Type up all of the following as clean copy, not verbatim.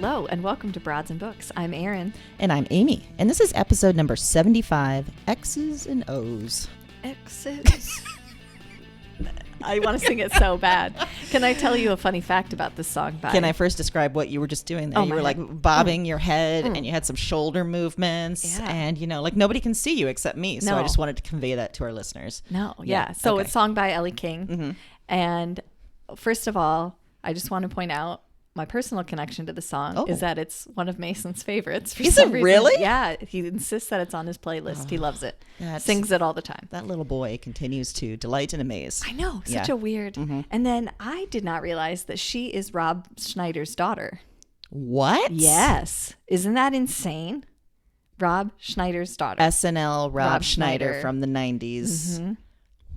Hello and welcome to Broads and Books. I'm Erin. And I'm Amy. And this is episode number 75, X's and O's. X's. I want to sing it so bad. Can I tell you a funny fact about this song? Can I first describe what you were just doing there? You were like bobbing your head and you had some shoulder movements. Yeah. And, you know, like nobody can see you except me. So I just wanted to convey that to our listeners. No, yeah. So it's sung by Elle King. Mm-hmm. And first of all, I just want to point out my personal connection to the song is that it's one of Mason's favorites. Is it really? Yeah. He insists that it's on his playlist. He loves it. Sings it all the time. That little boy continues to delight and amaze. I know. Such a weird. Mm-hmm. And then I did not realize that she is Rob Schneider's daughter. What? Yes. Isn't that insane? Rob Schneider's daughter. SNL Rob Schneider from the 90s. Mm-hmm.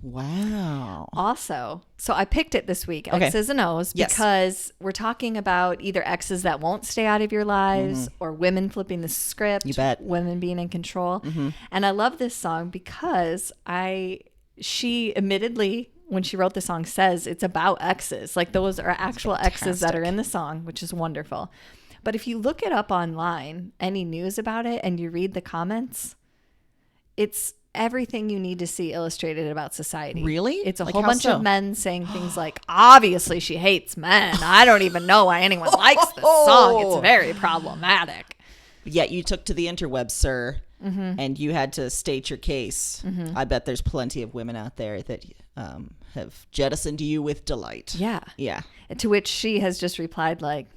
Wow. Also, so I picked it this week, X's and O's, because we're talking about either exes that won't stay out of your lives or women flipping the script. You bet. Women being in control. Mm-hmm. And I love this song because she admittedly, when she wrote the song, says it's about exes. Like those are actual exes that are in the song, which is wonderful. But if you look it up online, any news about it, and you read the comments, it's everything you need to see illustrated about society. Really? It's a whole bunch of men saying things like, obviously she hates men. I don't even know why anyone likes this song. It's very problematic. Yet you took to the interwebs, sir, and you had to state your case. Mm-hmm. I bet there's plenty of women out there that have jettisoned you with delight. Yeah. Yeah. To which she has just replied like,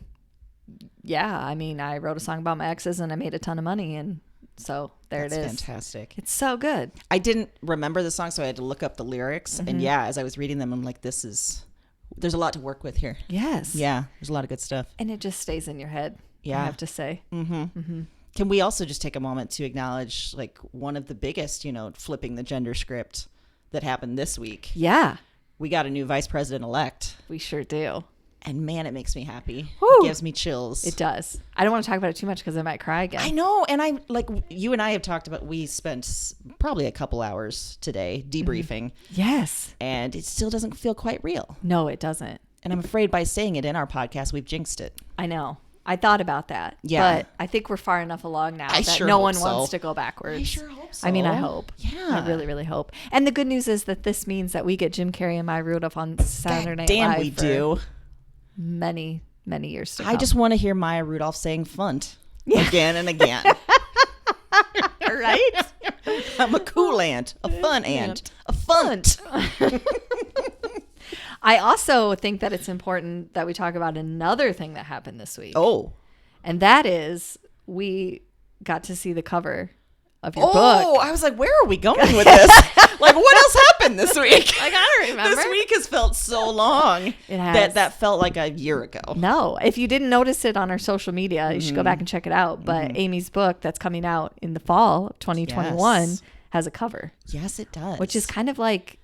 yeah, I mean, I wrote a song about my exes and I made a ton of money, and so there it is. That's fantastic. It's so good. I didn't remember the song, so I had to look up the lyrics. Mm-hmm. And as I was reading them, I'm like, there's a lot to work with here. Yes. Yeah, there's a lot of good stuff. And it just stays in your head, I have to say. Mm-hmm. Mm-hmm. Can we also just take a moment to acknowledge like one of the biggest, flipping the gender script that happened this week? Yeah. We got a new vice president-elect. We sure do. And man, it makes me happy. Woo. It gives me chills. It does. I don't want to talk about it too much because I might cry again. I know. And I like you and I have talked about, we spent probably a couple hours today debriefing. Yes. And it still doesn't feel quite real. No, it doesn't. And I'm afraid by saying it in our podcast, we've jinxed it. I know. I thought about that. Yeah. But I think we're far enough along now that sure no one so. wants to go backwards. I sure hope so. I mean, I hope. Yeah. I really, really hope. And the good news is that this means that we get Jim Carrey and Maya Rudolph on Saturday Night Live. Damn, we do. Many years to come. I just want to hear Maya Rudolph saying "funt" again and again. Right? I'm a cool ant, a fun ant, a funt. I also think that it's important that we talk about another thing that happened this week. Oh. And that is we got to see the cover of your book. Oh, I was like, where are we going with this? Like, what else happened this week? I gotta remember. This week has felt so long. It has. That felt like a year ago. No, if you didn't notice it on our social media, you should go back and check it out. But Amy's book that's coming out in the fall of 2021 has a cover. Yes, it does. Which is kind of like,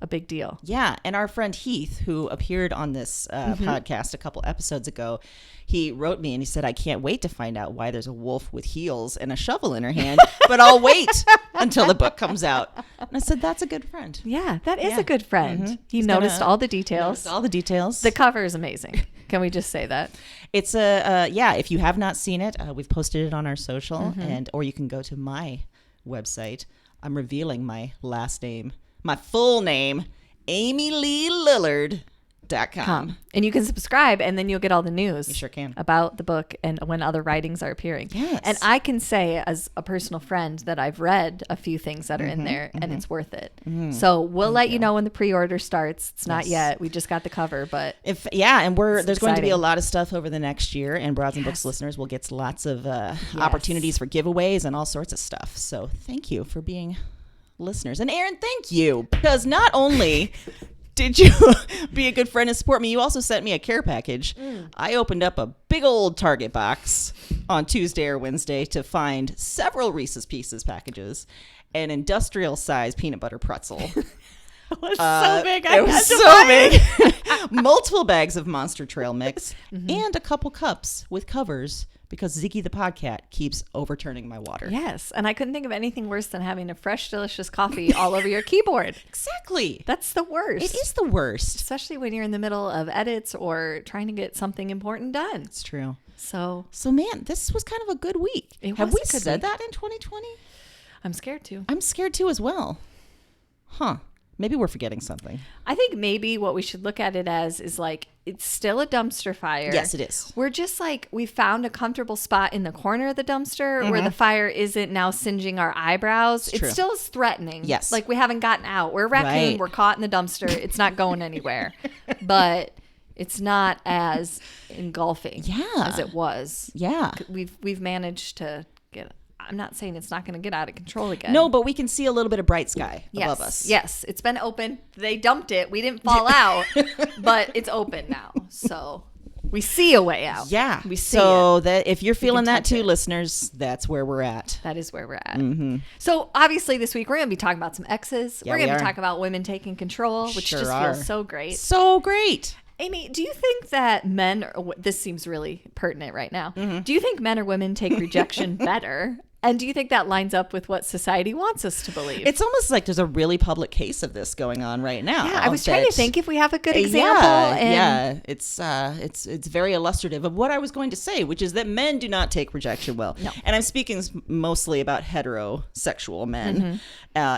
a big deal. Yeah. And our friend Heath, who appeared on this podcast a couple episodes ago, he wrote me and he said, I can't wait to find out why there's a wolf with heels and a shovel in her hand, but I'll wait until the book comes out. And I said, that's a good friend. Yeah, that is a good friend. Mm-hmm. He noticed all the details. The cover is amazing. Can we just say that? It's if you have not seen it, we've posted it on our social or you can go to my website. I'm revealing my last name. My full name, AmyLeeLillard.com. And you can subscribe and then you'll get all the news. You sure can. About the book and when other writings are appearing. Yes. And I can say as a personal friend that I've read a few things that are in there and it's worth it. Mm-hmm. So we'll let you know when the pre-order starts. It's not yet. We just got the cover, but there's going to be a lot of stuff over the next year, and Broads and Books listeners will get lots of opportunities for giveaways and all sorts of stuff. So thank you for being listeners. And Erin, thank you, because not only did you be a good friend and support me, you also sent me a care package. I opened up a big old Target box on Tuesday or Wednesday to find several Reese's Pieces packages, an industrial size peanut butter pretzel. It was so big. Multiple bags of Monster Trail mix and a couple cups with covers because Ziggy the Podcat keeps overturning my water. Yes. And I couldn't think of anything worse than having a fresh, delicious coffee all over your keyboard. Exactly. That's the worst. It is the worst. Especially when you're in the middle of edits or trying to get something important done. It's true. So man, this was kind of a good week. Have we said that in 2020? I'm scared to. I'm scared too as well. Huh. Maybe we're forgetting something. I think maybe what we should look at it as is like, it's still a dumpster fire. Yes, it is. We're just like, we found a comfortable spot in the corner of the dumpster where the fire isn't now singeing our eyebrows. It still is threatening. Yes. Like, we haven't gotten out. We're a raccoon. Right. We're caught in the dumpster. It's not going anywhere. But it's not as engulfing as it was. Yeah. We've managed to get... I'm not saying it's not going to get out of control again. No, but we can see a little bit of bright sky above us. Yes, it's been open. They dumped it. We didn't fall out, but it's open now. So we see a way out. Yeah. We see so that if you're feeling that too, listeners, that's where we're at. That is where we're at. Mm-hmm. So obviously this week we're going to be talking about some exes. We're going to be talking about women taking control, which just feels so great. So great. Amy, do you think that men, this seems really pertinent right now, do you think men or women take rejection better? And do you think that lines up with what society wants us to believe? It's almost like there's a really public case of this going on right now. Yeah, I was trying to think if we have a good example. Yeah, it's very illustrative of what I was going to say, which is that men do not take rejection well. No. And I'm speaking mostly about heterosexual men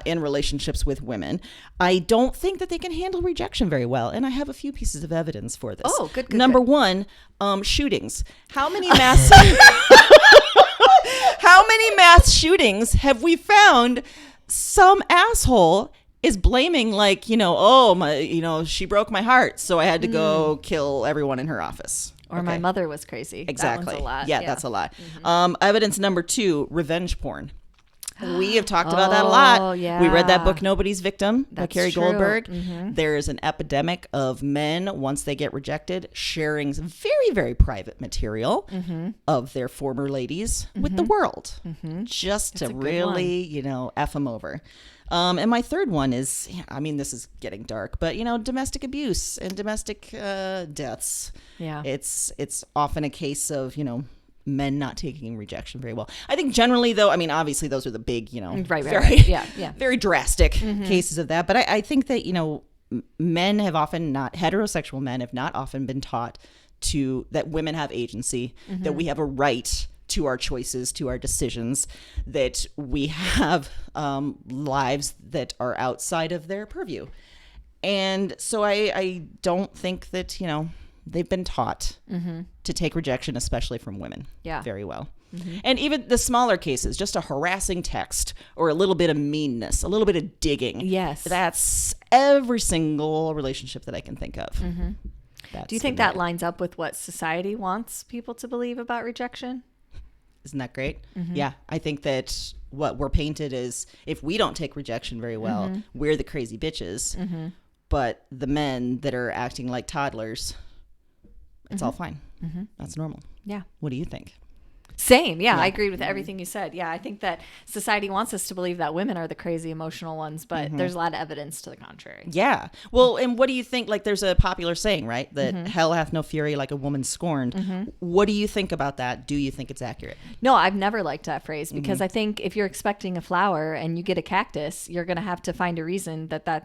in relationships with women. I don't think that they can handle rejection very well. And I have a few pieces of evidence for this. Oh, good. Number one, shootings. How many mass... How many mass shootings have we found some asshole is blaming, like, she broke my heart, so I had to go kill everyone in her office. Or my mother was crazy. Exactly. That one's a lot. Yeah, that's a lot. Evidence number 2, revenge porn. We have talked about that a lot. Yeah. We read that book, Nobody's Victim, by Carrie Goldberg. Mm-hmm. There is an epidemic of men, once they get rejected, sharing very, very private material of their former ladies with the world, just to really, F them over. And my third one is, this is getting dark, but, domestic abuse and domestic deaths. Yeah. It's often a case of, men not taking rejection very well. I think generally, though, obviously those are the big, very drastic cases of that. But I think that, men have often not, heterosexual men have not often been taught that women have agency, that we have a right to our choices, to our decisions, that we have lives that are outside of their purview. And so I don't think that, they've been taught to take rejection, especially from women, very well. And even the smaller cases, just a harassing text or a little bit of meanness, a little bit of digging. Yes. That's every single relationship that I can think of. Do you think that lines up with what society wants people to believe about rejection? Isn't that great? Yeah. I think that what we're painted is, if we don't take rejection very well, we're the crazy bitches. But the men that are acting like toddlers, it's all fine. That's normal. Yeah. What do you think? Same. Yeah, I agree with everything you said. Yeah, I think that society wants us to believe that women are the crazy emotional ones, but there's a lot of evidence to the contrary. Yeah. Well, and what do you think? Like, there's a popular saying, right? That hell hath no fury like a woman scorned. What do you think about that? Do you think it's accurate? No, I've never liked that phrase, because I think if you're expecting a flower and you get a cactus, you're going to have to find a reason that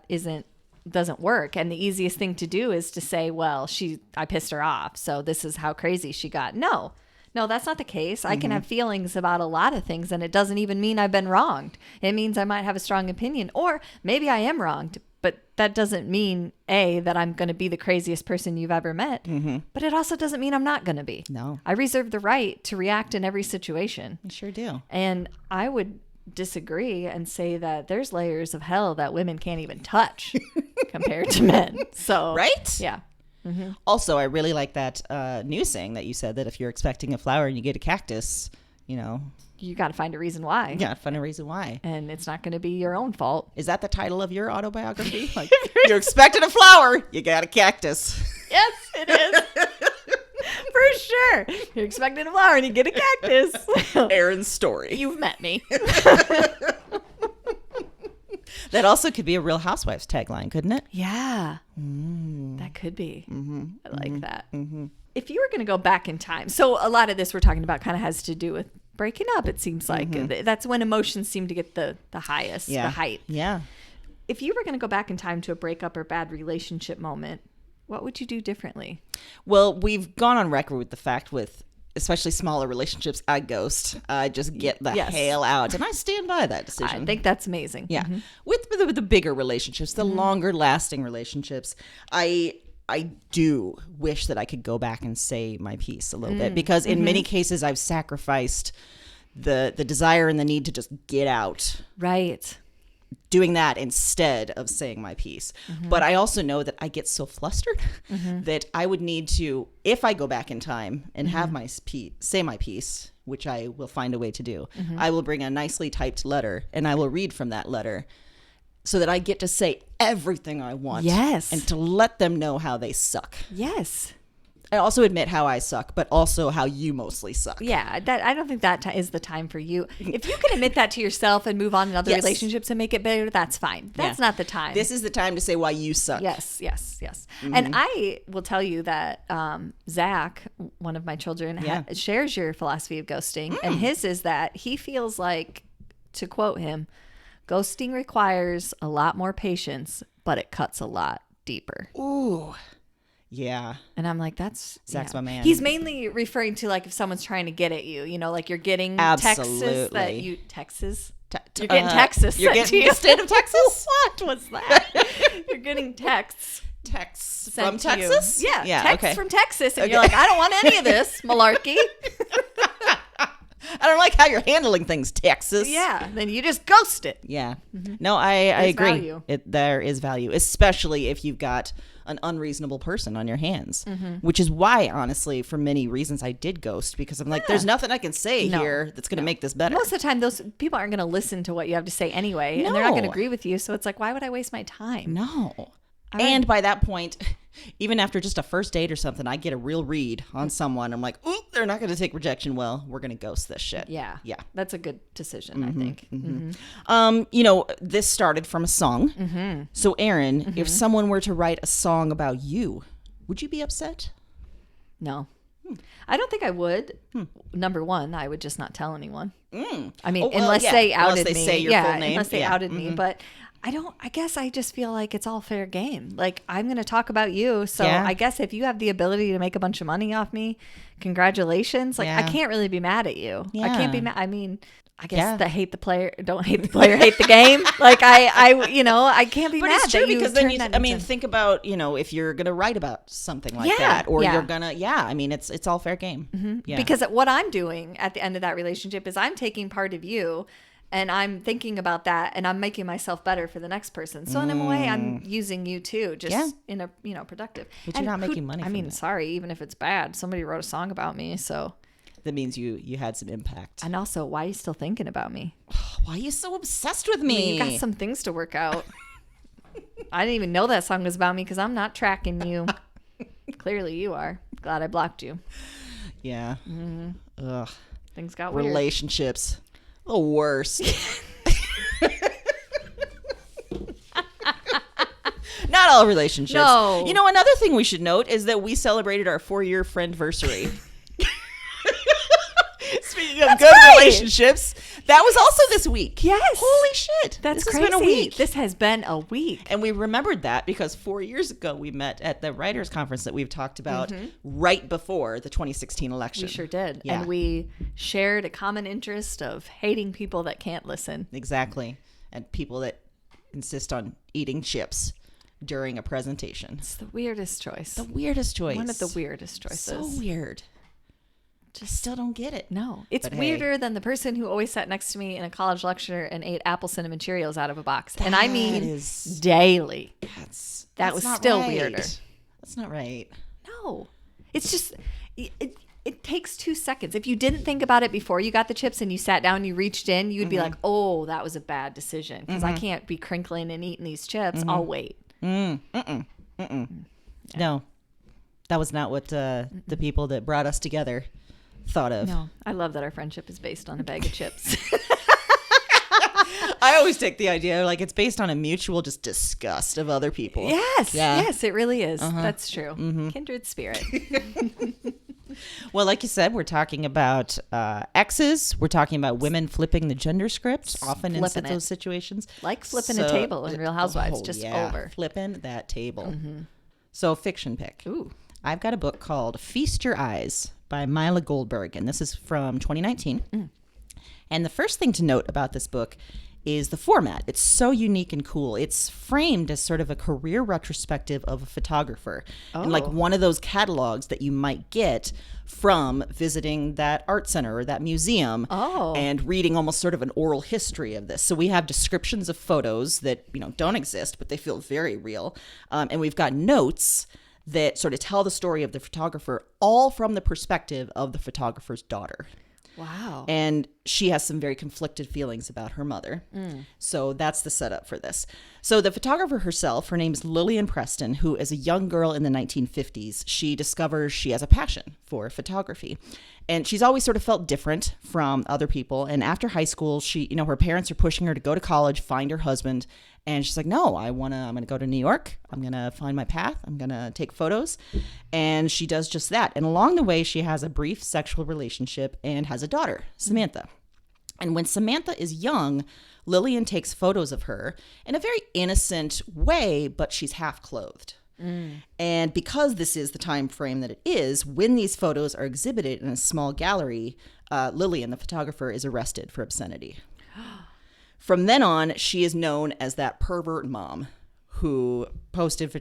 doesn't work. And the easiest thing to do is to say, well, I pissed her off, so this is how crazy she got. No, that's not the case. I can have feelings about a lot of things, and it doesn't even mean I've been wronged. It means I might have a strong opinion, or maybe I am wronged, but that doesn't mean that I'm going to be the craziest person you've ever met. But it also doesn't mean I'm not going to be. No. I reserve the right to react in every situation. You sure do. And I would disagree and say that there's layers of hell that women can't even touch compared to men. So right? Yeah. Also, I really like that new saying that you said, that if you're expecting a flower and you get a cactus, you got to find a reason why. You got to find a reason why. And it's not going to be your own fault. Is that the title of your autobiography? Like, you're expecting a flower, you got a cactus. Yes, it is. For sure. You're expecting a flower and you get a cactus. Erin's story. You've met me. That also could be a Real Housewives tagline, couldn't it? Yeah. That could be. I like that. If you were going to go back in time, so a lot of this we're talking about kind of has to do with breaking up, it seems like. That's when emotions seem to get the highest, the height. Yeah. If you were going to go back in time to a breakup or bad relationship moment, what would you do differently? Well, we've gone on record with the fact with especially smaller relationships, I ghost. I just get the hell out. And I stand by that decision. I think that's amazing. Yeah. With the bigger relationships, the longer lasting relationships, I do wish that I could go back and say my piece a little bit, because in many cases I've sacrificed the desire and the need to just get out. Right. Doing that instead of saying my piece. But I also know that I get so flustered that I would need to, if I go back in time and have my say my piece, which I will find a way to do, I will bring a nicely typed letter and I will read from that letter so that I get to say everything I want. Yes. And to let them know how they suck. Yes. I also admit how I suck, but also how you mostly suck. Yeah, I don't think that is the time for you. If you can admit that to yourself and move on in other relationships and make it better, that's fine. That's not the time. This is the time to say why you suck. Yes. And I will tell you that Zach, one of my children, shares your philosophy of ghosting. And his is that he feels like, to quote him, ghosting requires a lot more patience, but it cuts a lot deeper. Ooh. Yeah. And I'm like, that's Zach's my man. He's mainly referring to like if someone's trying to get at you, like you're getting Texas that you you're getting Texas. You're getting the state of Texas? What was that? You're getting texts from Texas? Yeah, texts from Texas. And you're like, I don't want any of this malarkey. I don't like how you're handling things, Texas. Yeah, then you just ghost it. Yeah. No, I agree. Value. There is value, especially if you've got an unreasonable person on your hands, which is why, honestly, for many reasons, I did ghost, because I'm like, there's nothing I can say here that's going to make this better. Most of the time, those people aren't going to listen to what you have to say anyway, and they're not going to agree with you. So it's like, why would I waste my time? No. And by that point, even after just a first date or something, I get a real read on someone. I'm like, ooh, they're not going to take rejection well. We're going to ghost this shit. Yeah. That's a good decision, I think. This started from a song. So, Erin, if someone were to write a song about you, would you be upset? No. I don't think I would. Number one, I would just not tell anyone. I mean, unless they outed me. Say your full name. Unless they outed me. But I guess I just feel like it's all fair game. Like, I'm going to talk about you. So I guess if you have the ability to make a bunch of money off me, congratulations. Like, I can't really be mad at you. I can't be mad. I mean, I guess the hate the player, don't hate the player, hate the game. Like, I can't be mad. But it's true, because then think about, if you're going to write about something like that, or you're going to, I mean, it's all fair game. Yeah. Because what I'm doing at the end of that relationship is I'm taking part of you, and I'm thinking about that, and I'm making myself better for the next person. So in a way, I'm using you too, just in a productive. But you're not making money. I mean, sorry, even if it's bad, somebody wrote a song about me, so that means you had some impact. And also, why are you still thinking about me? Why are you so obsessed with me? I mean, you got some things to work out. I didn't even know that song was about me because I'm not tracking you. Clearly, you are. Glad I blocked you. Yeah. Ugh. Things got weird. Relationships. The worst. Not all relationships. No. Another thing we should note is that we celebrated our 4-year friendversary. Speaking of good relationships, that was also this week. Yes. Holy shit. That's this crazy. Has been a week. This has been a week. And we remembered that because 4 years ago we met at the writers' conference that we've talked about right before the 2016 election. We sure did. Yeah. And we shared a common interest of hating people that can't listen. Exactly. And people that insist on eating chips during a presentation. It's the weirdest choice. The weirdest choice. One of the weirdest choices. So weird. Just still don't get it. No. It's weirder than the person who always sat next to me in a college lecture and ate apple cinnamon Cheerios out of a box. And I mean daily. That was still weirder. That's not right. No. It's just it takes 2 seconds. If you didn't think about it before you got the chips and you sat down and you reached in, you would be like, oh, that was a bad decision because I can't be crinkling and eating these chips. I'll wait. No. That was not what the people that brought us together thought of. No, I love that our friendship is based on a bag of chips. I always take the idea like it's based on a mutual just disgust of other people. Yes, it really is. That's true. Kindred spirit. Well, like you said, we're talking about exes. We're talking about women flipping the gender script, often in those situations. Like flipping a table in Real Housewives, over. Flipping that table. So, fiction pick. Ooh. I've got a book called Feast Your Eyes by Mila Goldberg, and this is from 2019. And the first thing to note about this book is the format. It's so unique and cool. It's framed as sort of a career retrospective of a photographer. And like one of those catalogs that you might get from visiting that art center or that museum and reading almost sort of an oral history of this. So we have descriptions of photos that, don't exist, but they feel very real. And we've got notes that sort of tell the story of the photographer, all from the perspective of the photographer's daughter. Wow. And she has some very conflicted feelings about her mother. So that's the setup for this. So the photographer herself, her name is Lillian Preston, who is a young girl in the 1950s. She discovers she has a passion for photography. And she's always sort of felt different from other people. And after high school, she, her parents are pushing her to go to college, find her husband. And she's like, no, I'm going to go to New York. I'm going to find my path. I'm going to take photos. And she does just that. And along the way, she has a brief sexual relationship and has a daughter, Samantha. And when Samantha is young, Lillian takes photos of her in a very innocent way, but she's half clothed. And because this is the time frame that it is, when these photos are exhibited in a small gallery, Lillian, the photographer, is arrested for obscenity. From then on, she is known as that pervert mom who posted,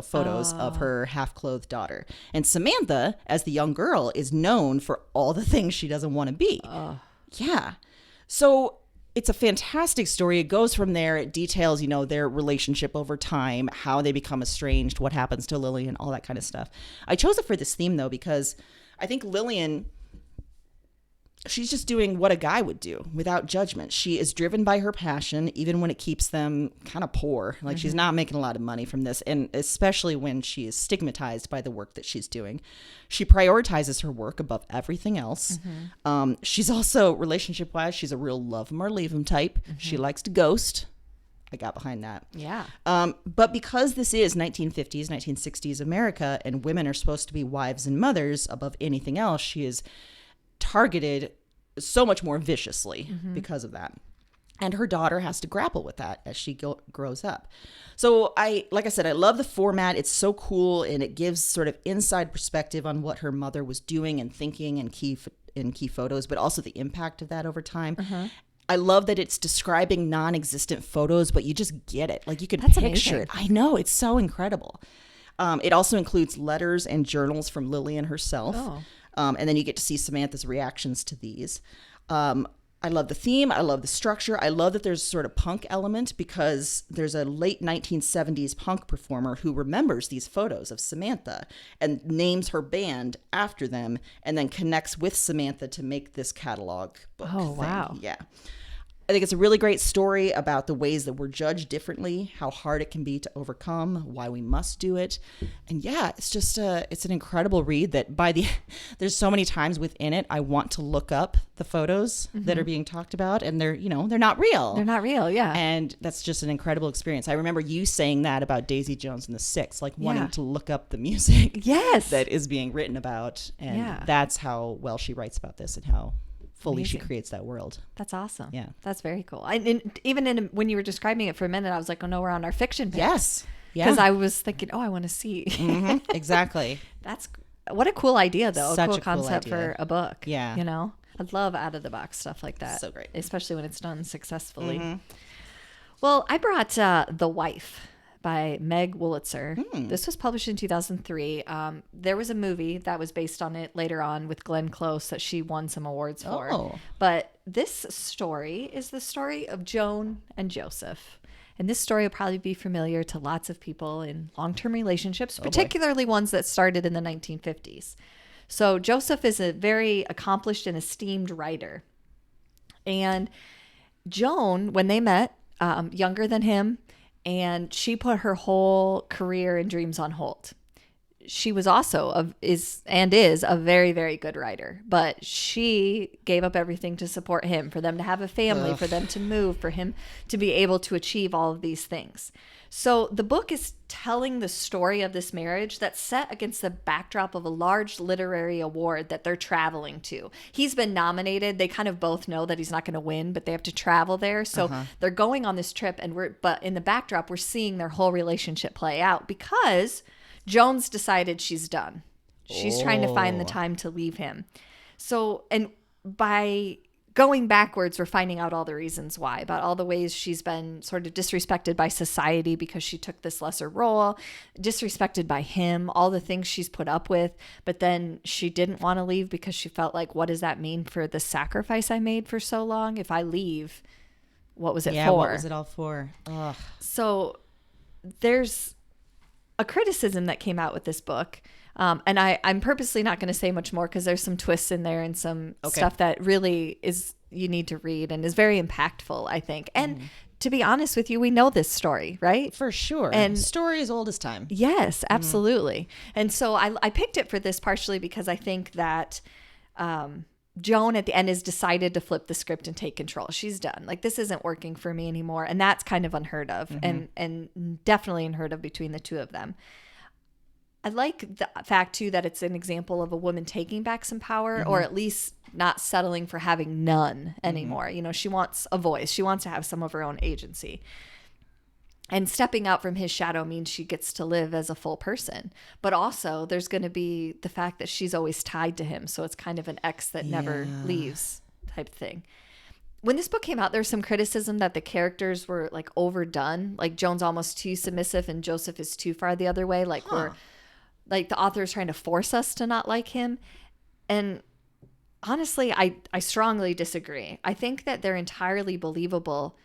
photos of her half-clothed daughter. And Samantha, as the young girl, is known for all the things she doesn't want to be. Yeah. So it's a fantastic story. It goes from there. It details, their relationship over time, how they become estranged, what happens to Lillian, all that kind of stuff. I chose it for this theme, though, because I think Lillian, she's just doing what a guy would do without judgment. She is driven by her passion, even when it keeps them kind of poor. Like she's not making a lot of money from this. And especially when she is stigmatized by the work that she's doing. She prioritizes her work above everything else. She's also, relationship-wise, she's a real love 'em or leave 'em type. She likes to ghost. I got behind that. Yeah. But because this is 1950s, 1960s America, and women are supposed to be wives and mothers above anything else, she is targeted so much more viciously because of that. And her daughter has to grapple with that as she grows up. So like I said, I love the format. It's so cool, and it gives sort of inside perspective on what her mother was doing and thinking in key photos, but also the impact of that over time. I love that it's describing non-existent photos, but you just get it. Like you can picture it. I know, it's so incredible. It also includes letters and journals from Lillian herself. And then you get to see Samantha's reactions to these. I love the theme. I love the structure. I love that there's sort of punk element because there's a late 1970s punk performer who remembers these photos of Samantha and names her band after them and then connects with Samantha to make this catalog book thing. Wow. Yeah. I think it's a really great story about the ways that we're judged differently, how hard it can be to overcome, why we must do it. And yeah, it's just it's an incredible read that there's so many times within it, I want to look up the photos that are being talked about, and they're not real. They're not real, yeah. And that's just an incredible experience. I remember you saying that about Daisy Jones and the Six, like wanting to look up the music that is being written about. And that's how well she writes about this and how fully she creates that world. That's awesome. Yeah. That's very cool. When you were describing it for a minute, I was like, oh no, we're on our fiction page. Yes. Yeah. Because I was thinking, I want to see. Exactly. That's what a cool idea, though. Such a cool concept for a book. Yeah. I'd love out of the box stuff like that. So great. Especially when it's done successfully. Well, I brought The Wife by Meg Wolitzer. This was published in 2003. There was a movie that was based on it later on with Glenn Close that she won some awards for. But this story is the story of Joan and Joseph. And this story will probably be familiar to lots of people in long-term relationships, particularly ones that started in the 1950s. So Joseph is a very accomplished and esteemed writer. And Joan, when they met, younger than him, and she put her whole career and dreams on hold. She was also is a very, very good writer, but she gave up everything to support him, for them to have a family, for them to move, for him to be able to achieve all of these things. So the book is telling the story of this marriage that's set against the backdrop of a large literary award that they're traveling to. He's been nominated. They kind of both know that he's not going to win, but they have to travel there. So they're going on this trip, but in the backdrop, we're seeing their whole relationship play out because Joan's decided she's done. She's trying to find the time to leave him. So, and by going backwards, we're finding out all the reasons why, about all the ways she's been sort of disrespected by society because she took this lesser role, disrespected by him, all the things she's put up with. But then she didn't want to leave because she felt like, what does that mean for the sacrifice I made for so long? If I leave, what was it for? What was it all for? Ugh. So there's a criticism that came out with this book. And I'm purposely not going to say much more because there's some twists in there and some stuff that really is you need to read and is very impactful, I think. And to be honest with you, we know this story, right? For sure. And story as old as time. Yes, absolutely. And so I picked it for this partially because I think that Joan at the end has decided to flip the script and take control. She's done. Like, this isn't working for me anymore. And that's kind of unheard of and definitely unheard of between the two of them. I like the fact, too, that it's an example of a woman taking back some power or at least not settling for having none anymore. You know, she wants a voice. She wants to have some of her own agency. And stepping out from his shadow means she gets to live as a full person. But also there's going to be the fact that she's always tied to him. So it's kind of an ex that never leaves type thing. When this book came out, there was some criticism that the characters were like overdone. Like Joan's almost too submissive and Joseph is too far the other way. Like we're like the author is trying to force us to not like him. And honestly, I strongly disagree. I think that they're entirely believable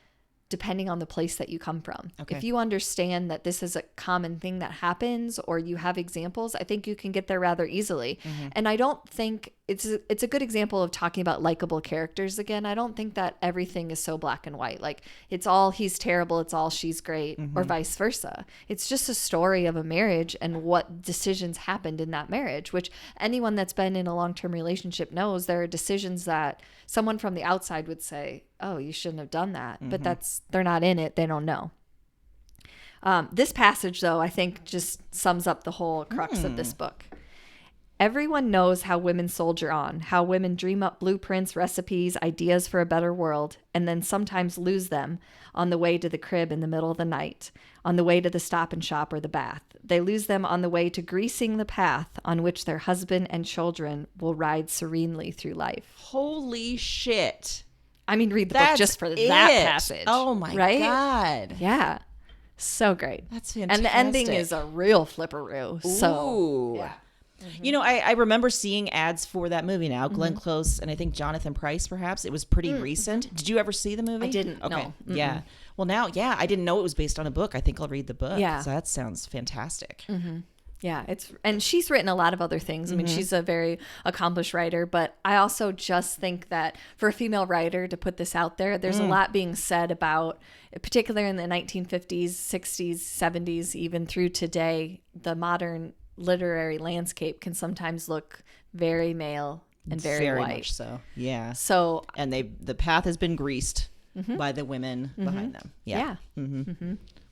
depending on the place that you come from. Okay. If you understand that this is a common thing that happens or you have examples, I think you can get there rather easily. And I don't think it's a good example of talking about likable characters again. I don't think that everything is so black and white. Like it's all he's terrible, it's all she's great, or vice versa. It's just a story of a marriage and what decisions happened in that marriage, which anyone that's been in a long-term relationship knows there are decisions that someone from the outside would say, oh, you shouldn't have done that. But they're not in it. They don't know. This passage, though, I think just sums up the whole crux of this book. Everyone knows how women soldier on, how women dream up blueprints, recipes, ideas for a better world, and then sometimes lose them on the way to the crib in the middle of the night, on the way to the Stop and Shop or the bath. They lose them on the way to greasing the path on which their husband and children will ride serenely through life. Holy shit. I mean, read the book just for that passage. Oh, my God. Yeah. So great. That's fantastic. And the ending is a real flipperoo. So, yeah. You know, I remember seeing ads for that movie now, Glenn Close and I think Jonathan Pryce, perhaps. It was pretty recent. Did you ever see the movie? I didn't. Okay. No. Yeah. Well, now, I didn't know it was based on a book. I think I'll read the book. Yeah. So that sounds fantastic. Yeah, and she's written a lot of other things. I mean, she's a very accomplished writer, but I also just think that for a female writer to put this out there, there's a lot being said about, particularly in the 1950s, 60s, 70s, even through today, the modern literary landscape can sometimes look very male and very white. Much so. Yeah. So, and the path has been greased by the women behind them. Yeah.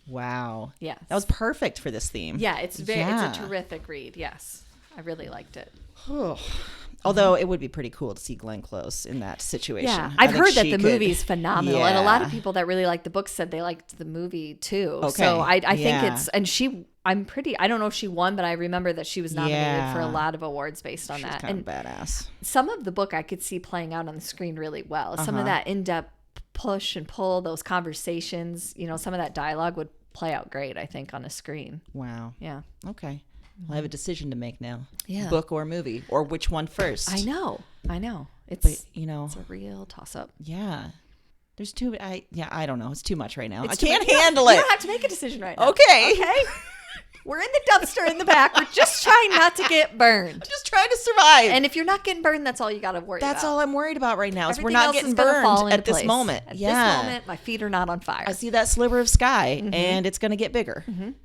Wow. Yeah. That was perfect for this theme. Yeah, it's a terrific read. Yes. I really liked it. Although it would be pretty cool to see Glenn Close in that situation. Yeah, I've heard that the movie's phenomenal, and a lot of people that really liked the book said they liked the movie too. Okay. So I think it's, and I don't know if she won, but I remember that she was nominated for a lot of awards based on that. Kind of badass. Some of the book I could see playing out on the screen really well. Some of that in-depth push and pull, those conversations, some of that dialogue would play out great, I think, on a screen. Wow. Yeah. Okay. Well, I have a decision to make now. Yeah. Book or movie, or which one first. I know. It's it's a real toss-up. Yeah. There's I don't know. It's too much right now. I can't handle it. You don't have to make a decision right now. Okay. We're in the dumpster in the back. We're just trying not to get burned. I'm just trying to survive. And if you're not getting burned, that's all you got to worry about. That's all I'm worried about right now is we're not getting burned at this moment. At this moment, my feet are not on fire. I see that sliver of sky, and it's going to get bigger.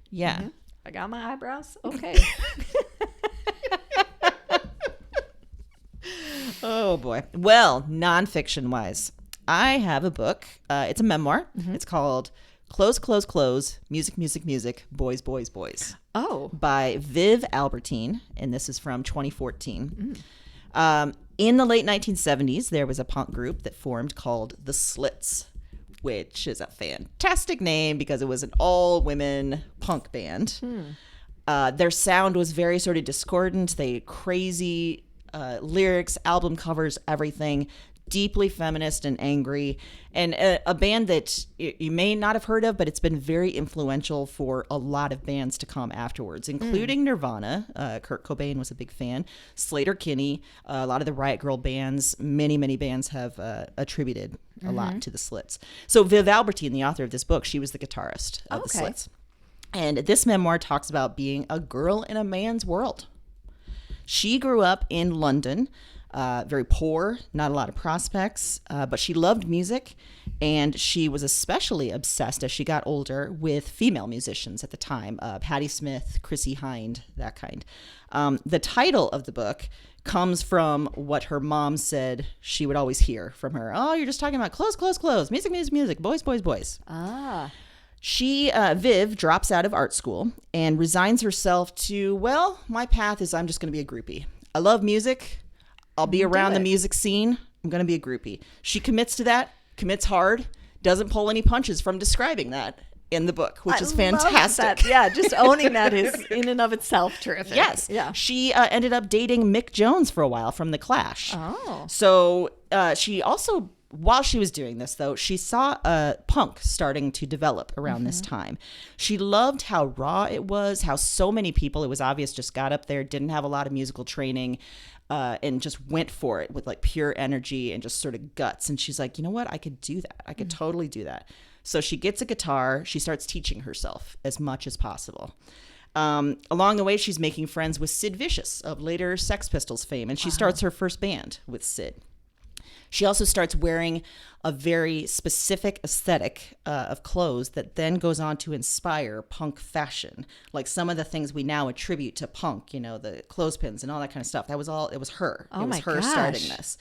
Yeah. I got my eyebrows. Okay. Oh, boy. Well, nonfiction wise, I have a book. It's a memoir. It's called Close, Close, Close, Music, Music, Music, Boys, Boys, Boys. Oh. By Viv Albertine, and this is from 2014. In the late 1970s, there was a punk group that formed called The Slits, which is a fantastic name because it was an all-women punk band. Their sound was very sort of discordant. They crazy lyrics, album covers, everything. Deeply feminist and angry, and a band that you may not have heard of, but it's been very influential for a lot of bands to come afterwards, including Nirvana. Kurt Cobain was a big fan. Sleater-Kinney, a lot of the Riot Grrrl bands, many bands have attributed a lot to the Slits. So Viv Albertine, the author of this book, she was the guitarist of the Slits. And this memoir talks about being a girl in a man's world. She grew up in London, very poor, not a lot of prospects, but she loved music, and she was especially obsessed as she got older with female musicians at the time, Patti Smith, Chrissie Hynde, that kind. The title of the book comes from what her mom said she would always hear from her. Oh, you're just talking about clothes, music, boys. She, Viv, drops out of art school and resigns herself to, well, my path is I'm just going to be a groupie. I love music. I'll be around the music scene. I'm going to be a groupie. She commits to that, commits hard, doesn't pull any punches from describing that in the book, which is fantastic. That. Yeah, just owning that is in and of itself terrific. Yes. Yeah. She ended up dating Mick Jones for a while from The Clash. Oh. So she also, while she was doing this, though, she saw punk starting to develop around this time. She loved how raw it was, how so many people, it was obvious, just got up there, didn't have a lot of musical training, and just went for it with like pure energy and just sort of guts. And she's like, you know what? I could do that. I could totally do that. So she gets a guitar. She starts teaching herself as much as possible. Along the way, she's making friends with Sid Vicious of later Sex Pistols fame, and she starts her first band with Sid. She also starts wearing a very specific aesthetic of clothes that then goes on to inspire punk fashion. Like some of the things we now attribute to punk, you know, the clothespins and all that kind of stuff. That was all, it was her. Oh, it was her gosh. starting this.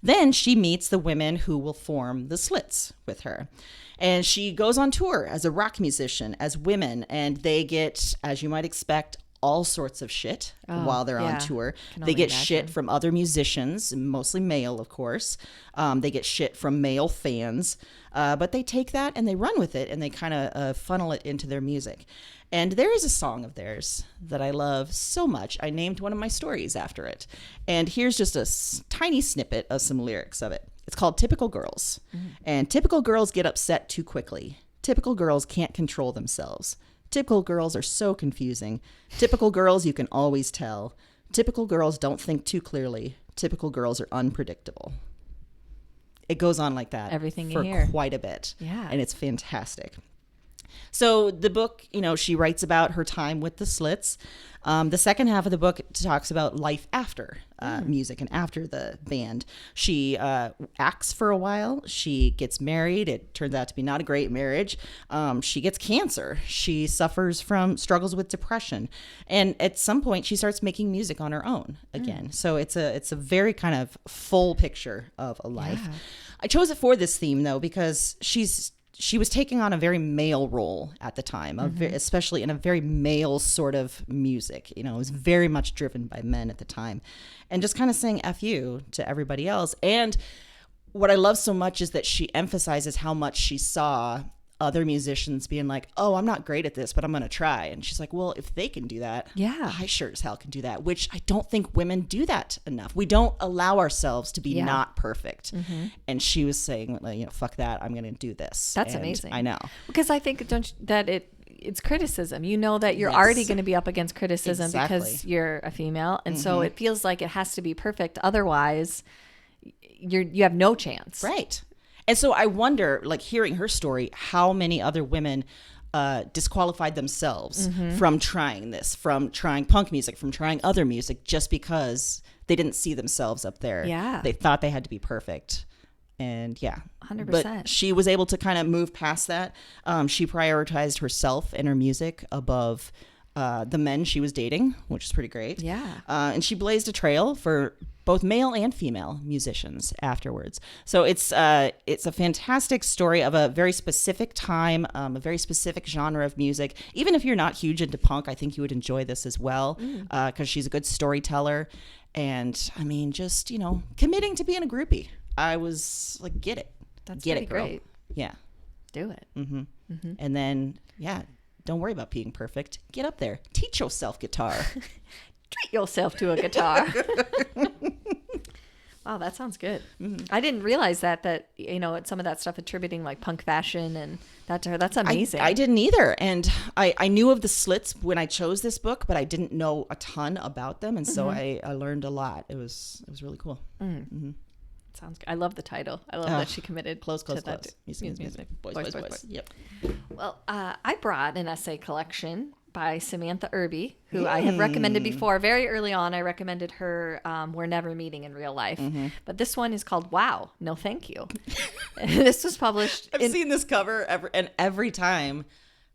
Then she meets the women who will form the Slits with her. And she goes on tour as a rock musician, as women, and they get, as you might expect, all sorts of shit while they're on tour. They get shit from other musicians, mostly male, of course. They get shit from male fans, but they take that and they run with it, and they kind of funnel it into their music. And there is a song of theirs that I love so much. I named one of my stories after it. And here's just a tiny snippet of some lyrics of it. It's called Typical Girls. And typical girls get upset too quickly. Typical girls can't control themselves. Typical girls are so confusing. Typical girls you can always tell. Typical girls don't think too clearly. Typical girls are unpredictable. It goes on like that Everything for you hear. quite a bit. Yeah. And it's fantastic. So the book, you know, she writes about her time with the Slits. The second half of the book talks about life after music and after the band. She acts for a while. She gets married. It turns out to be not a great marriage. She gets cancer. She struggles with depression. And at some point, she starts making music on her own again. So it's a very kind of full picture of a life. Yeah. I chose it for this theme, though, because she was taking on a very male role at the time, especially in a very male sort of music. You know, it was very much driven by men at the time, and just kind of saying F you to everybody else. And what I love so much is that she emphasizes how much she saw other musicians being like, oh, I'm not great at this, but I'm going to try. And she's like, well, if they can do that, I sure as hell can do that, which I don't think women do that enough. We don't allow ourselves to be not perfect. And she was saying, you know, fuck that. I'm going to do this. That's amazing. I know. Because I think it's criticism. You know that you're already going to be up against criticism because you're a female. And so it feels like it has to be perfect. Otherwise, you have no chance. Right. And so I wonder, like, hearing her story, how many other women disqualified themselves from trying this, from trying punk music, from trying other music, just because they didn't see themselves up there. Yeah. They thought they had to be perfect. And 100%. But she was able to kind of move past that. She prioritized herself and her music above the men she was dating, which is pretty great. Yeah. And she blazed a trail for both male and female musicians afterwards. So it's a fantastic story of a very specific time, a very specific genre of music. Even if you're not huge into punk, I think you would enjoy this as well, because she's a good storyteller. And I mean, just, you know, committing to being a groupie. I was like, get it. That's get pretty it, girl. Great. Yeah. Do it. And then, Don't worry about being perfect. Get up there. Teach yourself guitar. Treat yourself to a guitar. Wow, that sounds good. Mm-hmm. I didn't realize that some of that stuff attributing like punk fashion and that to her. That's amazing. I didn't either. And I knew of the Slits when I chose this book, but I didn't know a ton about them. And so I learned a lot. It was really cool. Mm-hmm. Sounds good. I love the title. I love that she committed close. That. Music. Boys. Yep. Well, I brought an essay collection by Samantha Irby, who I have recommended before. Very early on, I recommended her We're Never Meeting in Real Life. Mm-hmm. But this one is called Wow, No Thank You. This was published. I've seen this cover every time.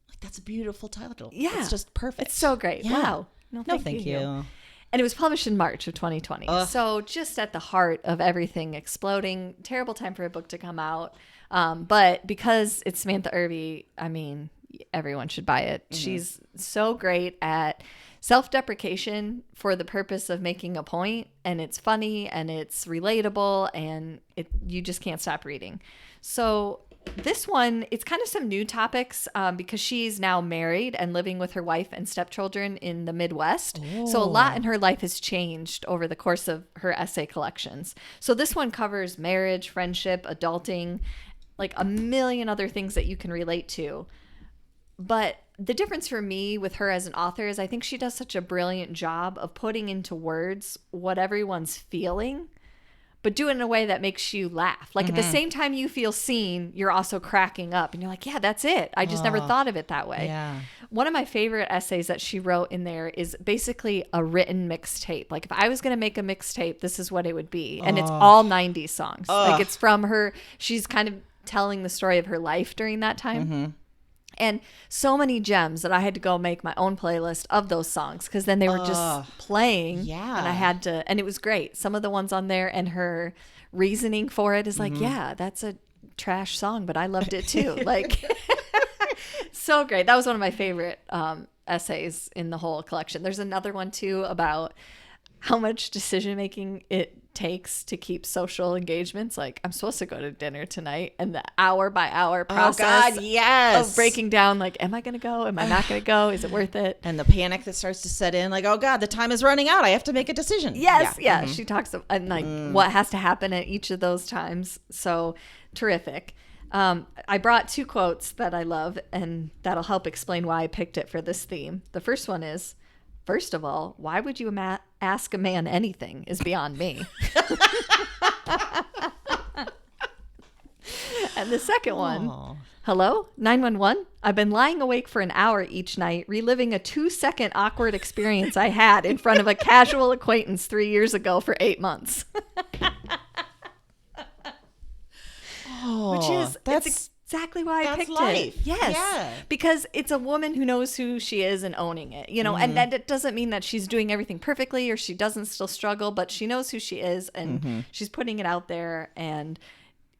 Like, that's a beautiful title. Yeah. It's just perfect. It's so great. Yeah. Wow. No, thank you. And it was published in March of 2020. So just at the heart of everything exploding. Terrible time for a book to come out. But because it's Samantha Irby, I mean, everyone should buy it. Mm-hmm. She's so great at self-deprecation for the purpose of making a point, and it's funny and it's relatable, and you just can't stop reading. So this one, it's kind of some new topics because she's now married and living with her wife and stepchildren in the Midwest. Oh. So a lot in her life has changed over the course of her essay collections. So this one covers marriage, friendship, adulting, like a million other things that you can relate to. But the difference for me with her as an author is I think she does such a brilliant job of putting into words what everyone's feeling, but do it in a way that makes you laugh. Like at the same time you feel seen, you're also cracking up and you're like, yeah, that's it. I just never thought of it that way. Yeah. One of my favorite essays that she wrote in there is basically a written mixtape. Like if I was going to make a mixtape, this is what it would be. And it's all 90s songs. Like it's from her. She's kind of telling the story of her life during that time. Mm-hmm. And so many gems that I had to go make my own playlist of those songs because then they were just playing. Yeah. And I had to, and it was great. Some of the ones on there and her reasoning for it is like, yeah, that's a trash song, but I loved it too. Like, so great. That was one of my favorite essays in the whole collection. There's another one too about how much decision making it takes to keep social engagements. Like I'm supposed to go to dinner tonight, and the hour by hour process of breaking down, like, am I going to go? Am I not going to go? Is it worth it? And the panic that starts to set in, like, oh God, the time is running out. I have to make a decision. Yes. Yeah. Mm-hmm. She talks and like what has to happen at each of those times. So terrific. I brought 2 quotes that I love, and that'll help explain why I picked it for this theme. The first one is, first of all, why would you ask a man anything is beyond me. And the second one, hello, 911? I've been lying awake for an hour each night, reliving a 2-second awkward experience I had in front of a casual acquaintance 3 years ago for 8 months. Which is, that's exactly why I picked life. It. Yes. Yeah. Because it's a woman who knows who she is and owning it, and that doesn't mean that she's doing everything perfectly or she doesn't still struggle, but she knows who she is and she's putting it out there, and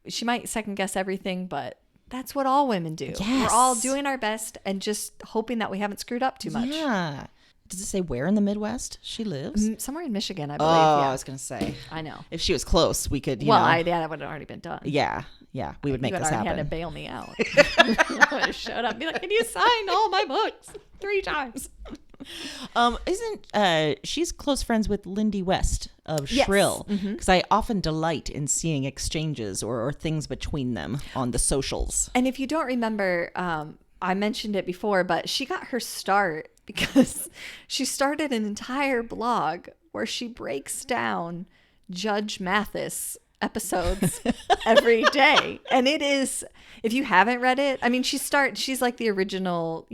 she might second guess everything, but that's what all women do. Yes. We're all doing our best and just hoping that we haven't screwed up too much. Yeah. Does it say where in the Midwest she lives? Somewhere in Michigan, I believe. Oh, yeah. I was going to say. I know. If she was close, we could, that would have already been done. Yeah. Yeah. We would make this happen. You had to bail me out. I would have showed up and be like, can you sign all my books 3 times? She's close friends with Lindy West of Shrill, because I often delight in seeing exchanges or things between them on the socials. And if you don't remember, I mentioned it before, but she got her start because she started an entire blog where she breaks down Judge Mathis episodes every day. And it is, if you haven't read it, I mean, she's like the original,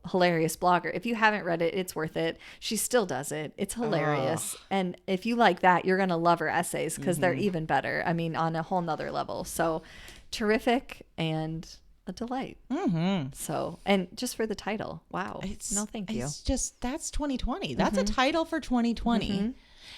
hilarious blogger. If you haven't read it, it's worth it. She still does it. It's hilarious. And if you like that, you're going to love her essays because they're even better. I mean, on a whole nother level. So terrific and a delight. So, and just for the title, wow. Thank you. It's just, that's 2020. That's a title for 2020.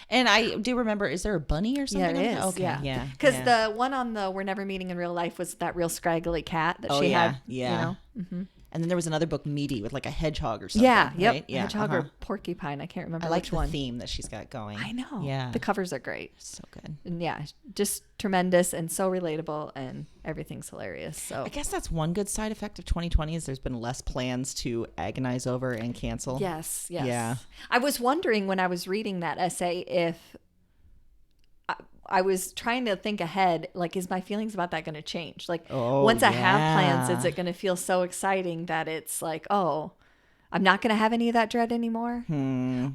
And I do remember, is there a bunny or something? Yeah, it is. Okay. Yeah. Because the one on the We're Never Meeting in Real Life was that real scraggly cat that she had. Yeah. And then there was another book, Meaty, with like a hedgehog or something. Yeah, yep. Right? Yeah, hedgehog or porcupine. I can't remember I like which the one. theme that she's got going. I know. Yeah. The covers are great. So good. And yeah, just tremendous and so relatable, and everything's hilarious. So I guess that's one good side effect of 2020 is there's been less plans to agonize over and cancel. Yes. Yeah. I was wondering when I was reading that essay if I was trying to think ahead, like, is my feelings about that going to change? Like, once I have plans, is it going to feel so exciting that it's like, oh, I'm not going to have any of that dread anymore?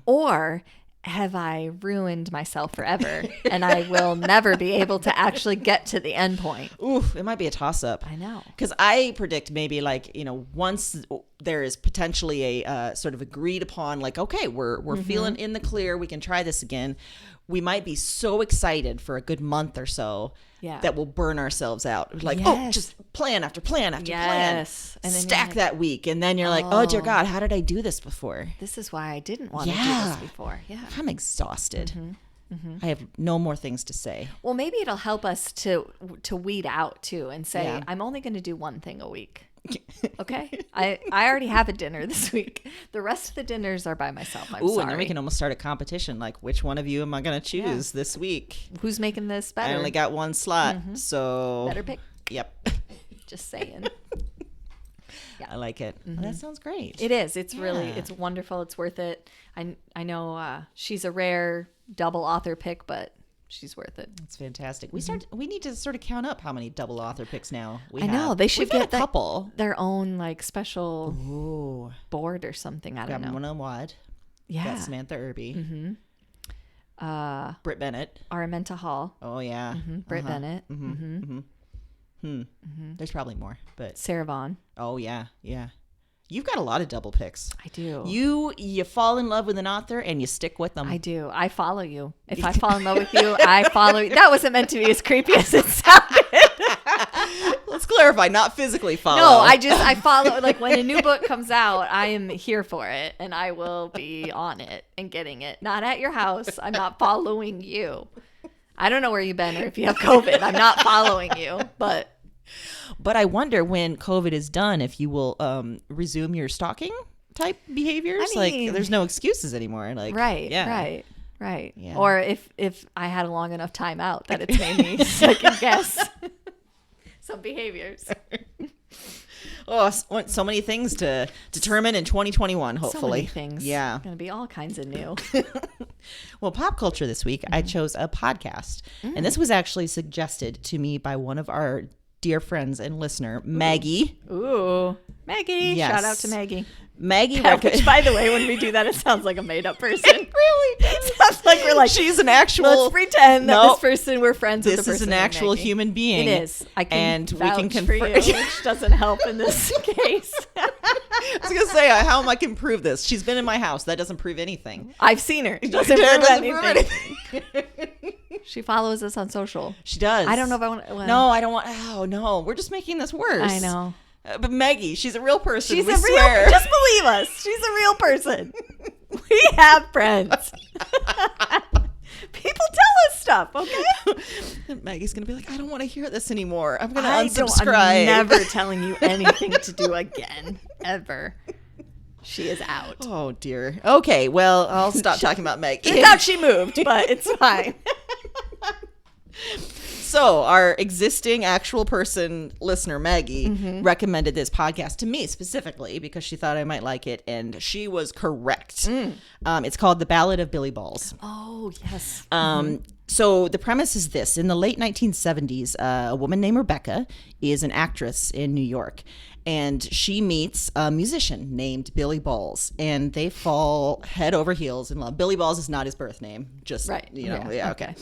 Or have I ruined myself forever and I will never be able to actually get to the end point? Ooh, it might be a toss-up. I know. Because I predict maybe like, once there is potentially a sort of agreed upon, like, okay, we're feeling in the clear, we can try this again. We might be so excited for a good month or so that we'll burn ourselves out. Like, just plan after plan after plan. And then stack that week. And then you're like, oh, dear God, how did I do this before? This is why I didn't want to do this before. Yeah. I'm exhausted. I have no more things to say. Well, maybe it'll help us to weed out too and say, I'm only going to do one thing a week. Okay. I already have a dinner this week. The rest of the dinners are by myself. I'm sorry. And then we can almost start a competition. Like, which one of you am I going to choose this week? Who's making this better? I only got one slot, so better pick. Yep. Just saying. I like it. Well, that sounds great. It is. It's really, it's wonderful. It's worth it. I know she's a rare double author pick, but she's worth it. It's fantastic. We need to sort of count up how many double author picks now we have. I know. They should We've get got a couple. Their own like special board or something. I don't know. Mona Wad. Yeah. Got Samantha Irby. Britt Bennett. Araminta Hall. Oh, yeah. Britt Bennett. There's probably more, but Sarah Vaughn. Oh, yeah. Yeah. You've got a lot of double picks. I do. You fall in love with an author and you stick with them. I do. I follow you. If I fall in love with you, I follow you. That wasn't meant to be as creepy as it sounded. Let's clarify, not physically follow. No, I follow. Like when a new book comes out, I am here for it and I will be on it and getting it. Not at your house. I'm not following you. I don't know where you've been or if you have COVID. I'm not following you, but I wonder when COVID is done if you will resume your stalking type behaviors. I mean, like there's no excuses anymore. Like right. Yeah. Or if I had a long enough time out that it's made me second guess some behaviors. Oh, so many things to determine in 2021, hopefully. So many things. Yeah. Going to be all kinds of new. Well, pop culture this week, I chose a podcast. And this was actually suggested to me by one of our dear friends and listener, Maggie. Ooh. Maggie. Yes. Shout out to Maggie. Maggie. Which, by the way, when we do that, it sounds like a made-up person. It really does. Sounds like we're like, she's an actual. Let's pretend that this person, we're friends with the person. This is an actual human being. It is. I can and we can confirm, which doesn't help in this case. I was going to say, how am I can prove this? She's been in my house. That doesn't prove anything. I've seen her. It doesn't prove anything. She follows us on social. She does. I don't know if I want. Well, no, I don't want. Oh no, we're just making this worse. I know. But Maggie, she's a real person. She's just believe us. She's a real person. We have friends. People tell us stuff, okay? Maggie's gonna be like, I don't want to hear this anymore. I'm gonna unsubscribe. I'm never telling you anything to do again, ever. She is out. Oh dear. Okay, well, I'll stop talking about Maggie. Turns out she moved, but it's fine. So our existing actual person listener, Maggie, recommended this podcast to me specifically because she thought I might like it, and she was correct. It's called The Ballad of Billy Balls. Oh, yes. So the premise is this. In the late 1970s, a woman named Rebecca is an actress in New York, and she meets a musician named Billy Balls, and they fall head over heels in love. Billy Balls is not his birth name. Just, right. Okay.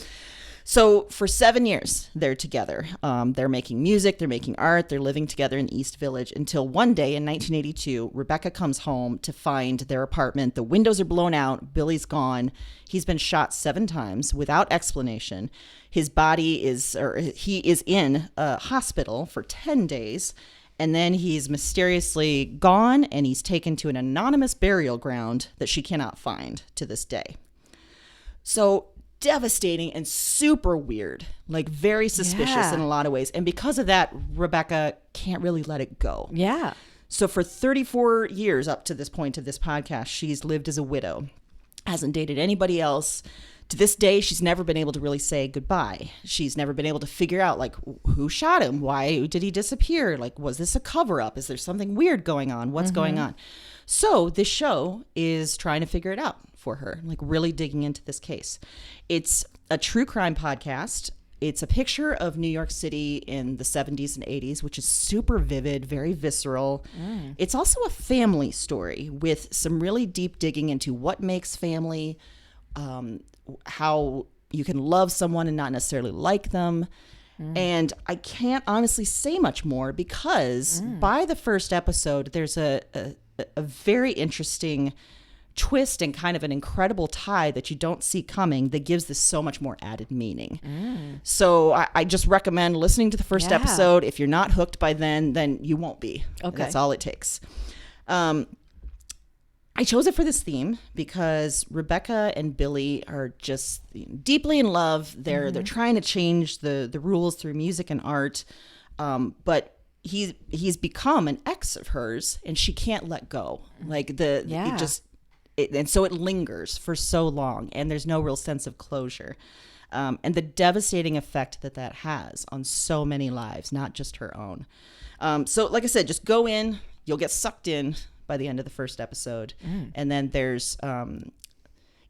So for 7 years, they're together. They're making music, they're making art, they're living together in East Village until one day in 1982, Rebecca comes home to find their apartment. The windows are blown out. Billy's gone. He's been shot 7 times without explanation. His body he is in a hospital for 10 days. And then he's mysteriously gone, and he's taken to an anonymous burial ground that she cannot find to this day. So devastating and super weird, like very suspicious in a lot of ways. And because of that, Rebecca can't really let it go. Yeah. So for 34 years up to this point of this podcast, she's lived as a widow, hasn't dated anybody else. To this day, she's never been able to really say goodbye. She's never been able to figure out, like, who shot him? Why did he disappear? Like, was this a cover-up? Is there something weird going on? What's going on? So this show is trying to figure it out for her, like really digging into this case. It's a true crime podcast. It's a picture of New York City in the 70s and 80s, which is super vivid, very visceral. It's also a family story with some really deep digging into what makes family, how you can love someone and not necessarily like them. And I can't honestly say much more because by the first episode, there's a very interesting twist and kind of an incredible tie that you don't see coming that gives this so much more added meaning. So I just recommend listening to the first episode. If you're not hooked by then you won't be. Okay. That's all it takes. I chose it for this theme because Rebecca and Billy are just deeply in love. They're trying to change the rules through music and art, but he's become an ex of hers, and she can't let go. Like and so it lingers for so long, and there's no real sense of closure, and the devastating effect that has on so many lives, not just her own. So, like I said, just go in. You'll get sucked in by the end of the first episode. And then there's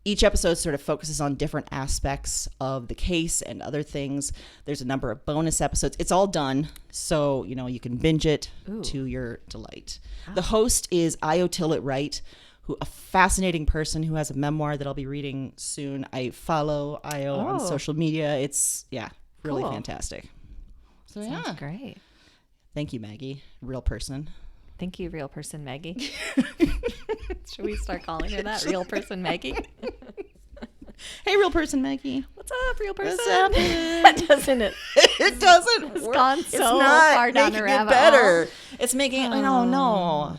each episode sort of focuses on different aspects of the case and other things. There's a number of bonus episodes. It's all done, so you can binge it to your delight. The host is Io Tillett-Wright, a fascinating person who has a memoir that I'll be reading soon. I follow Io on social media. It's really fantastic. So sounds great. Thank you, Maggie. Real person. Thank you, real person Maggie. Should we start calling her that? Real person Maggie? Hey, real person Maggie. What's up, real person? What's happening? Doesn't it? It doesn't. It's gone so far down the rabbit hole. It's making it, I don't know.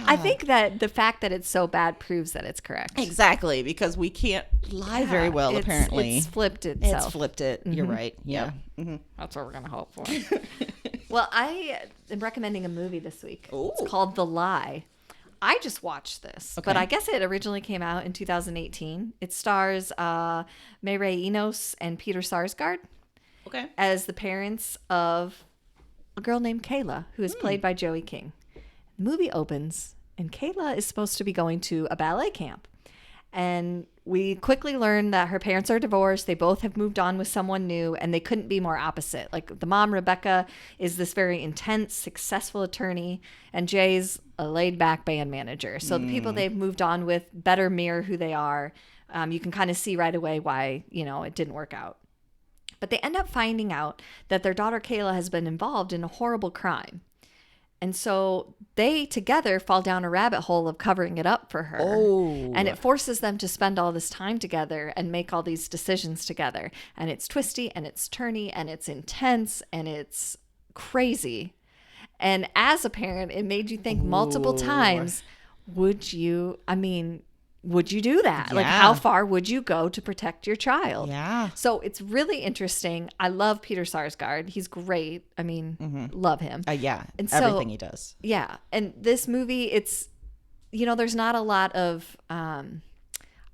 I think that the fact that it's so bad proves that it's correct. Exactly, because we can't lie very well, apparently. It's flipped itself. It's flipped it. You're right. Yeah. That's what we're going to hope for. Well, I am recommending a movie this week. Ooh. It's called The Lie. I just watched this, but I guess it originally came out in 2018. It stars Mireille Enos and Peter Sarsgaard as the parents of a girl named Kayla, who is played by Joey King. The movie opens, and Kayla is supposed to be going to a ballet camp. And we quickly learn that her parents are divorced. They both have moved on with someone new, and they couldn't be more opposite. Like, the mom, Rebecca, is this very intense, successful attorney, and Jay's a laid-back band manager. So the people they've moved on with better mirror who they are. You can kind of see right away why, it didn't work out. But they end up finding out that their daughter Kayla has been involved in a horrible crime. And so they together fall down a rabbit hole of covering it up for her. And it forces them to spend all this time together and make all these decisions together. And it's twisty and it's turny and it's intense and it's crazy. And as a parent, it made you think multiple times, would you do that? Like, how far would you go to protect your child? Yeah. So it's really interesting. I love Peter Sarsgaard. He's great. I mean, love him. And everything he does. Yeah. And this movie, it's, there's not a lot of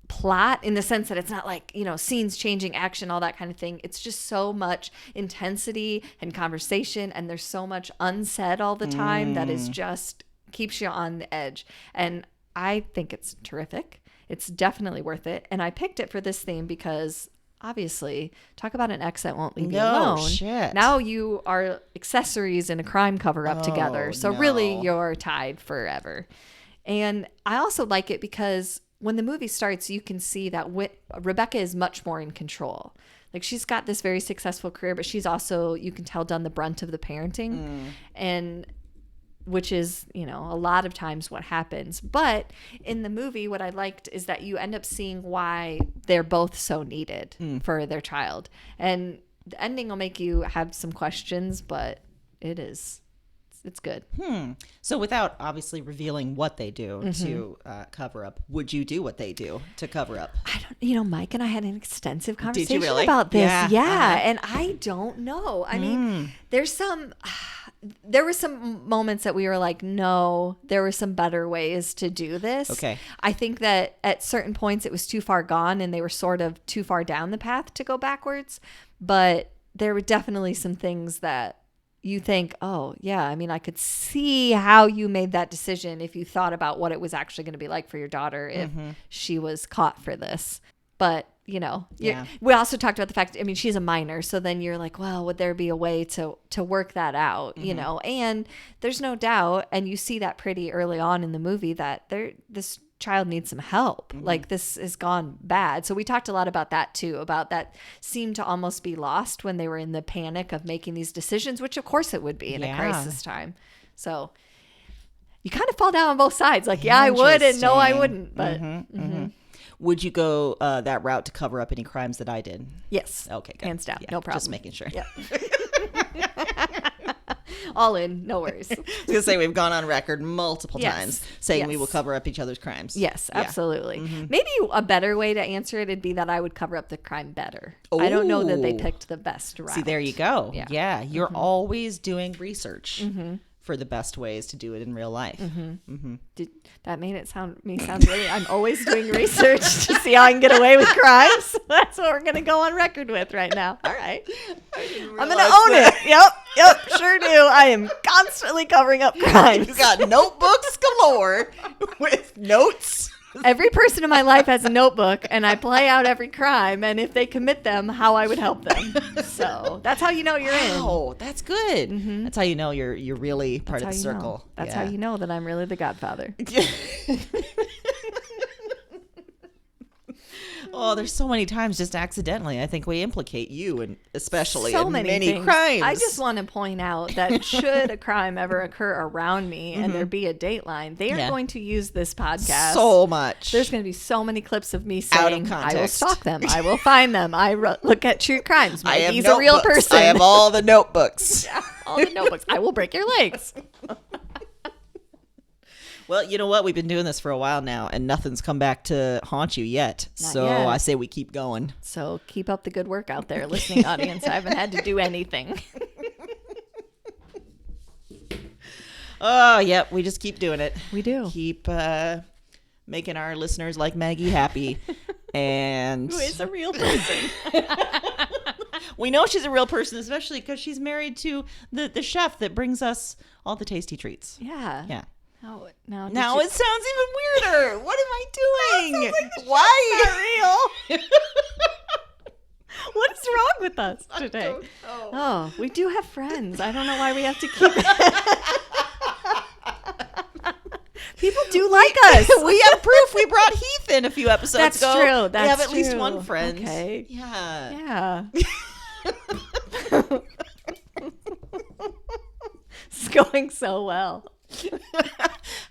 plot in the sense that it's not like, scenes changing, action, all that kind of thing. It's just so much intensity and conversation. And there's so much unsaid all the time that is just keeps you on the edge. And I think it's terrific. It's definitely worth it. And I picked it for this theme because, obviously, talk about an ex that won't leave you alone. Shit. Now you are accessories in a crime cover-up together. So really, you're tied forever. And I also like it because when the movie starts, you can see that Rebecca is much more in control. Like, she's got this very successful career, but she's also, you can tell, done the brunt of the parenting. And which is, a lot of times what happens. But in the movie, what I liked is that you end up seeing why they're both so needed for their child. And the ending will make you have some questions, but it's It's good. So without obviously revealing what they do to cover up, would you do what they do to cover up? I don't, Mike and I had an extensive conversation really? about this. Yeah. And I don't know. I mean, there were some moments that we were like, no, there were some better ways to do this. Okay. I think that at certain points it was too far gone and they were sort of too far down the path to go backwards. But there were definitely some things that you think, oh, yeah, I mean, I could see how you made that decision if you thought about what it was actually going to be like for your daughter if she was caught for this. But, we also talked about the fact, I mean, she's a minor. So then you're like, well, would there be a way to work that out, And there's no doubt, and you see that pretty early on in the movie, that this child needs some help. Like, this has gone bad. So we talked a lot about that too, about that seemed to almost be lost when they were in the panic of making these decisions, which of course it would be in a crisis time. So you kind of fall down on both sides. Like, yeah, I would, and no, I wouldn't. But would you go that route to cover up any crimes that I did? Yes. Okay, good. Hands down. No problem. Just making sure. Yeah. All in, no worries. I was going to say, we've gone on record multiple times saying we will cover up each other's crimes. Yes, absolutely. Maybe a better way to answer it would be that I would cover up the crime better. I don't know that they picked the best route. See, there you go. Yeah. You're always doing research for the best ways to do it in real life. That made it sound really, I'm always doing research to see how I can get away with crimes. That's what we're going to go on record with right now. All right. I'm going to own it. Yep, sure do. I am constantly covering up crimes. You got notebooks galore with notes. Every person in my life has a notebook, and I play out every crime, and if they commit them, how I would help them. So that's how you know you're in. Oh, that's good. That's how you know you're really part of the circle. That's how you know that I'm really the godfather. Oh, there's so many times just accidentally I think we implicate you, and especially so in many crimes. I just want to point out that should a crime ever occur around me and there be a dateline, they are going to use this podcast so much. There's going to be so many clips of me saying, I will stalk them, I will find them, I look at true crimes. He's a real person. I have all the notebooks. All the notebooks. I will break your legs. Well, you know what? We've been doing this for a while now, and nothing's come back to haunt you yet. Not yet. I say we keep going. So keep up the good work out there, listening audience. I haven't had to do anything. Oh, yep. We just keep doing it. We do. Keep making our listeners like Maggie happy. And who is a real person. We know she's a real person, especially because she's married to the chef that brings us all the tasty treats. Yeah. Yeah. Now it sounds even weirder. What am I doing? Like why? Not real. What is wrong with us today? I don't know. Oh, we do have friends. I don't know why we have to keep. People do like us. We have proof. We brought Heath in a few episodes ago. True. That's we have at true. least one friend. Okay. Yeah. It's going so well.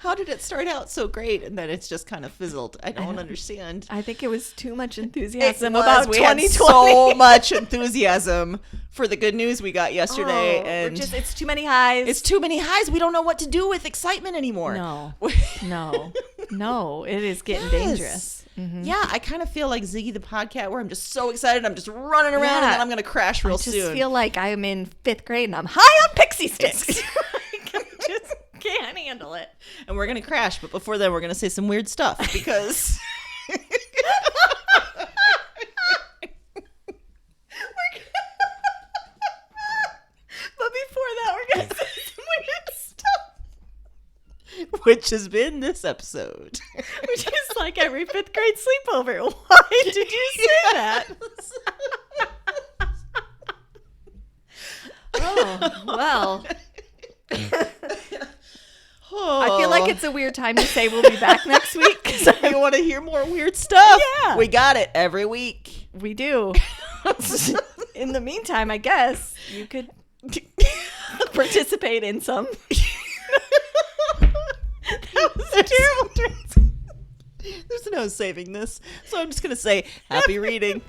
How did it start out so great and then it's just kind of fizzled? I don't understand. I think it was too much enthusiasm about 2020. We had so much enthusiasm for the good news we got yesterday, and it's too many highs. It's too many highs. We don't know what to do with excitement anymore. No, it is getting dangerous. Mm-hmm. Yeah, I kind of feel like Ziggy the Podcat, where I'm just so excited, I'm just running around, and then I'm going to crash real soon. I just feel like I'm in 5th grade and I'm high on pixie sticks. Just can't handle it. And we're going to crash, but before then, we're going to say some weird stuff because... But before that, we're going to say some weird stuff. Which has been this episode. Which is like every 5th grade sleepover. Why did you say that? Oh, well. I feel like it's a weird time to say we'll be back next week. You want to hear more weird stuff? Yeah. We got it every week. We do. In the meantime, I guess you could participate in some. That was a terrible transition. There's no saving this. So I'm just going to say happy reading.